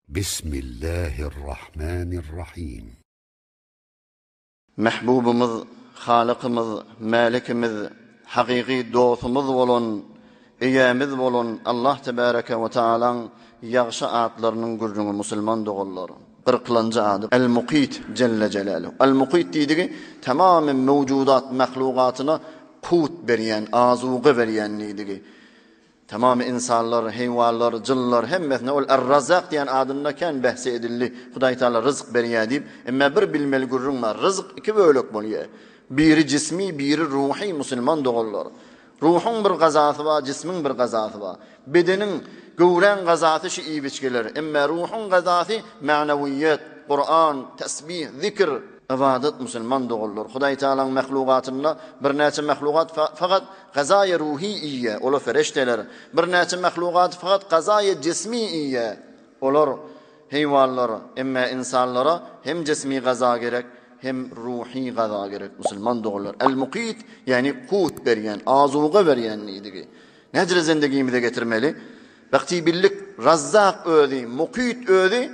Bismillahirrahmanirrahim. Mehbubumuz, Halıkımız, Malikimiz, hakiki dostumuz bolun, eyemiz bolun Allah Tebareke ve Teala'nın yağşı adlarının gurrunu Müslüman doğulları. 40. adı El-Muqit Celle Celaluhu. El-Muqit dediği tamamen mevcudat, mahlukatına kut beriyen, azuqı beriyen dediği. Tamam insanlar, hayvanlar, cıllar hemmesine ol Er-Razzaq diyen adındaken bahsi edildi. Hudaý Taala rızık beriye deyip, ama bir bilmeli gurrun var. Rızık iki bölük bolýar. Biri cismi, biri ruhi Müslüman doğullar. Ruhun bir gazatı var, cismin bir gazatı var. Bedenin gövren gazatı şi iyi biçkiler. Ama ruhun gazatı maneviyat, Kur'an, tesbih, zikr, ibadet Müslüman doğullar. Hudaý Taala'nın mahlukatında bir neçe mahlukat fakat gazaya ruhi iye, olar ferişteler. Bir neçe mahlukat fakat gazaya cismi iye, olar hayvanlar. Ama insanlara hem cismi gaza gerek, hem ruhi gaza gerek Müslüman doğullar. El-Muqit yani kut beriyen, azuqa beriyen neydi? Necre zindagimize getirmeli? Vakti billik Razzaq ödi, Muqit ödi,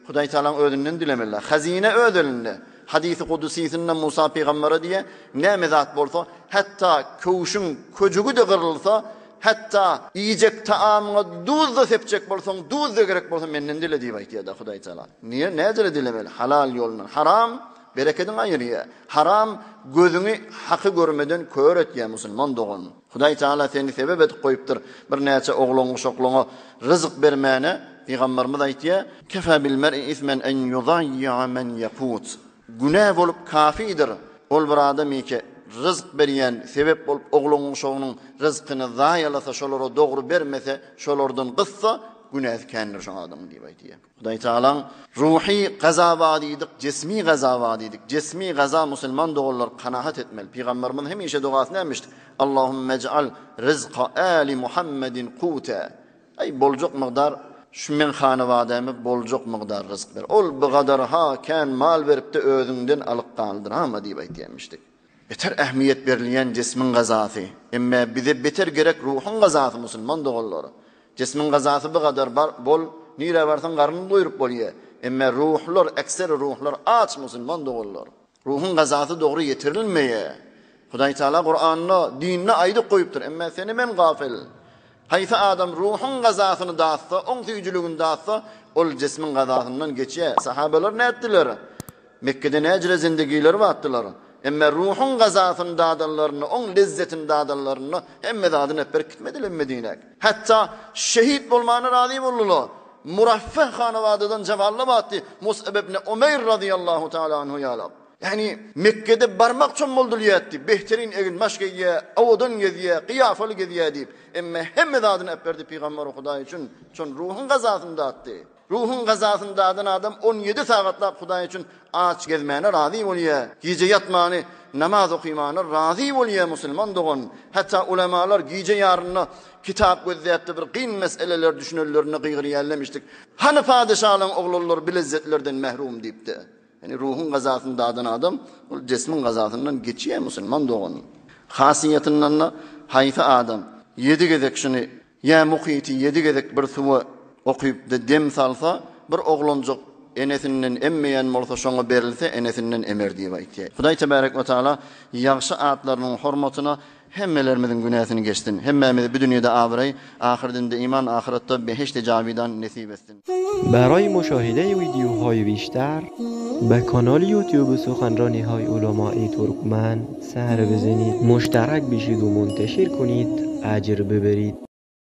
Hudaý Taala'nın ödünden dilemeliler. Hazine ödülünde. Hadis-i Kudusisinden Musa Peygamber'e diye ne mezat bolsa, hatta köşün köcüğü de kırılsa, hatta yiyecek taamına duz da sepecek bolsan, duz da gerek bolsa menden dile diye aytýar Hudaý Taala. Niye? Necre dilemeli? Halal yolundan. Haram bereketin aýyrýar. Haram gözüňi haky görmeden kör etýär Müslüman doğan. Hudaý Taala seni sebep etip koyupdyr. Bir näçe oglaňy şoklaňa rızık bermäne Peygamberimiz aýtýar: "Kefa bil mer'i ismen en yudayya men yaqut." Günah bolup kafidir. Ol bir adam ki rızık beriyen sebep bolup oglaňyň şoňuň rızkyny zaýalasa, şolary dogry bermese, şolardan gıssa günah kendir şu adam diýip aýtýar. Hudaý Taalaň ruhi gaza diýdik, cismi gaza diýdik. Cismi gaza Müslüman doğullar kanaat etmeli. Peygamberimiz hemişe duasını etmişdi. Allahumme ec'al rizqa ali Muhammedin quta. Ay boljak miqdar şu men hanawadamy boljak miqdar rızık ber. Ol bu gadar ha kan mal berip de özünden alyp galdyr hama diýip aýtýarmışdyk. Beter ähmiyet berilýän cismin gazasy, emma bize beter gerek ruhun gazasy Müslüman doğullary. Cismin gazasy bu kadar bol, nire varsan garnyny doýurup bolýar. Emma ruhlar, ekser ruhlar aç Müslüman doğullar. Ruhun gazasy dogry yetirilmeýär. Hudaý Taala Kur'anyna, dinine aýdyp goýupdyr, emma seni men gafil. Hayfa adam ruhun gazasyny dağıtsa, oň süýjülügini dağıtsa, ol cismin gazasyndan geçýär. Sahabeler ne etdiler? Mekke'de necre zindigileri batdylar. Emma ruhun gazasyny dağıdanlaryny, oň lezzetini dağıdanlaryny hemme zadyny hep gitmediler Medine'ye. Hatta şehit bolmany razy boldular. Muraffeh hanawadadan jawalla batdy. Mus'ab ibn Umayr radıyallahu taala anhu ýalap. Yani Mekke'de barmak çom boldulyatdy. Behterin egin maşgeýe, awadan gezýe, qiyafal gezýe diýip. Emma hemme zadyny hep berdi Peygamber Hudaý üçin. Çon ruhun gazasyny dağıtdy. Ruhun gazasyny dağıdan adam 17 sagatlap Hudaý üçin aç gezmäne razy bolýar. Gije yatmany, namaz okymany razy bolýar Müslüman doğan. Hatta ulemalar gije ýaryny kitap gözläpdi bir qyn meseleler düşünürlerini gygyrýarlamışdyk. Hani padişahlaryň oglulary bilezzetlerden mehrum diýipdi. Yani ruhun gazasyny dağıdan adam ol cismin gazasyndan geçýär Müslüman doğan. Hasiýatynyň hayfa adam 7 gezek şunu ya muqiti 7 gezek bir suwa okuyup da dem salsa bir oglanjak enesinden emmeyen bolsa şoňa berilse enesinden emer diýip aýtýar. Hudaý Tebarek we Taala ýagşy atlarynyň hormatyna hemmelerimizin günäsini geçsin. Hemmemizi bu dünýede awray, ahirden de iman, ahiretde beheşte jawidan nesip etsin. برای مشاهده ویدیوهای بیشتر به کانال یوتیوب سخنرانی های علمای ترکمن سر بزنید، مشترک بشید و منتشر کنید، اجر ببرید.